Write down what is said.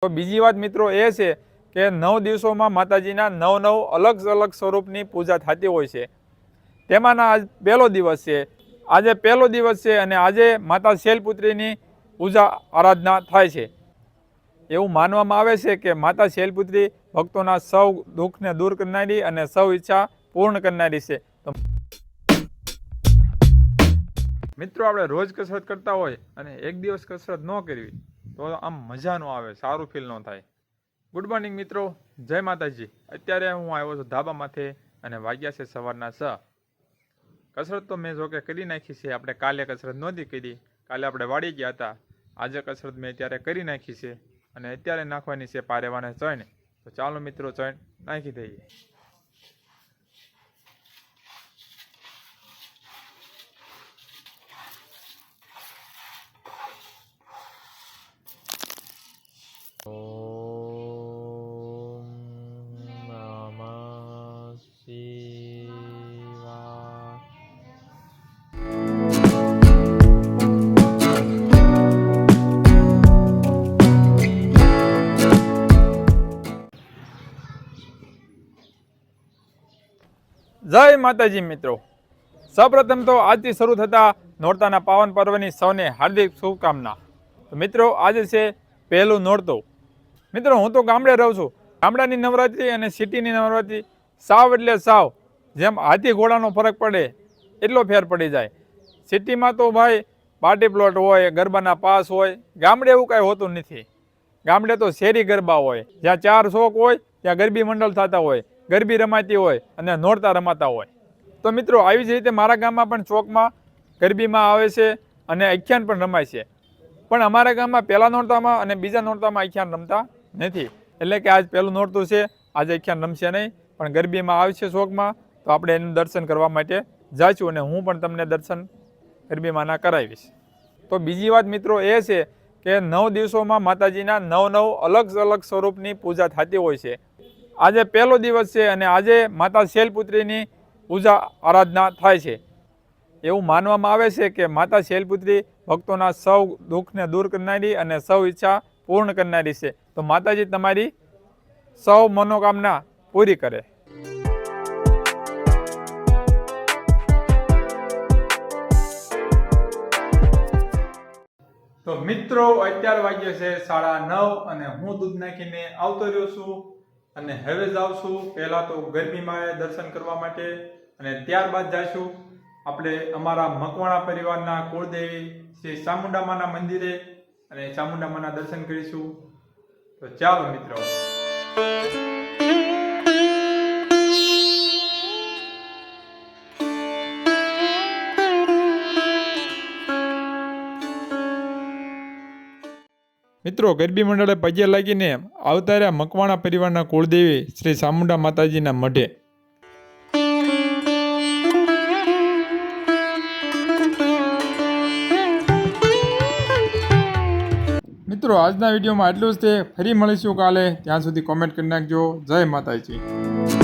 તો બીજી વાત મિત્રો એ છે કે 9 દિવસોમાં માતાજીના નવ અલગ અલગ સ્વરૂપની પૂજા થતી હોય છે। તેમાંના આજ પહેલો દિવસ છે। આજે પહેલો દિવસ છે અને આજે માતા શૈલપુત્રીની પૂજા આરાધના થાય છે। એવું માનવામાં આવે છે કે માતા શૈલપુત્રી ભક્તોના સૌ દુઃખને દૂર કરનારી અને સૌ ઈચ્છા પૂર્ણ કરનારી છે। તો મિત્રો આપણે રોજ કસરત કરતા હોય અને એક દિવસ કસરત ન કરવી તો આમ મજા ન આવે, સારું ફીલ ન થાય। ગુડ મોર્નિંગ મિત્રો, જય માતાજી। અત્યારે હું આવ્યો છું ધાબા માથે અને વાગ્યા છે સવારના 6। કસરત તો મેં જોકે કરી નાખી છે। આપણે કાલે કસરત નહોતી કરી, કાલે આપણે વાડી ગયા હતા। આજે કસરત મેં અત્યારે કરી નાખી છે અને અત્યારે નાખવાની છે પારેવાને ચણ। તો ચાલો મિત્રો ચણ નાખી દઈએ। જય માતાજી મિત્રો, સૌપ્રથમ તો આજથી શરૂ થતા નોરતાના પાવન પર્વની સૌને હાર્દિક શુભકામના। તો મિત્રો આજે છે પહેલું નોરતું। મિત્રો હું તો ગામડે રહું છું। ગામડાની નવરાત્રિ અને સિટીની નવરાત્રિ સાવ એટલે સાવ જેમ હાથી ઘોડાનો ફરક પડે એટલો ફેર પડી જાય। સિટીમાં તો ભાઈ પાર્ટી પ્લોટ હોય, ગરબાના પાસ હોય, ગામડે એવું કાંઈ હોતું નથી। ગામડે તો શેરી ગરબા હોય, જ્યાં 4 ચોક હોય ત્યાં ગરબી મંડળ થતા હોય, ગરબી રમાતી હોય અને નોરતા રમાતા હોય। તો મિત્રો આવી જ રીતે મારા ગામમાં પણ ચોકમાં ગરબીમાં આવે છે અને આખ્યાન પણ રમાય છે। પણ અમારા ગામમાં પહેલા નોરતામાં અને બીજા નોરતામાં આખ્યાન રમતા નથી। એટલે કે આજ પહેલું નોરતું છે, આજે આખ્યાન રમશે નહીં, પણ ગરબીમાં આવશે ચોકમાં તો આપણે એનું દર્શન કરવા માટે જઈશું અને હું પણ તમને દર્શન ગરબીમાંના કરાવીશ। તો બીજી વાત મિત્રો એ છે કે 9 દિવસોમાં માતાજીના નવ અલગ અલગ સ્વરૂપની પૂજા થતી હોય છે। આજે પહેલો દિવસ છે અને આજે માતા શૈલપુત્રીની પૂજા આરાધના થાય છે। એવું માનવામાં આવે છે કે માતા શૈલપુત્રી ભક્તોના સૌ દુઃખને દૂર કરનારી અને સૌ ઈચ્છા પૂર્ણ કરનારી છે। તો માતાજી તમારી સૌ મનોકામના પૂરી કરે। તો મિત્રો અત્યારે વાગ્યે છે 9:30 અને હું દૂધ નાખીને આવતો રહ્યો છું અને હવે જાઉં છું પહેલા તો ગરબીમાં દર્શન કરવા માટે અને ત્યારબાદ જઈશું આપણે અમારા મકવાણા પરિવારના કુળદેવી શ્રી ચામુંડામાના મંદિરે અને ચામુંડામાના દર્શન કરીશું। તો ચાલો મિત્રો। મિત્રો ગરબી મંડળે પગે લાગીને આવતા રહ્યા મકવાણા પરિવારના કુળદેવી શ્રી ચામુંડા માતાજીના મઢે। મિત્રો આજના વિડીયોમાં આટલું જ છે। ફરી મળીશું કાલે, ત્યાં સુધી કોમેન્ટ કરી નાખજો। જય માતાજી।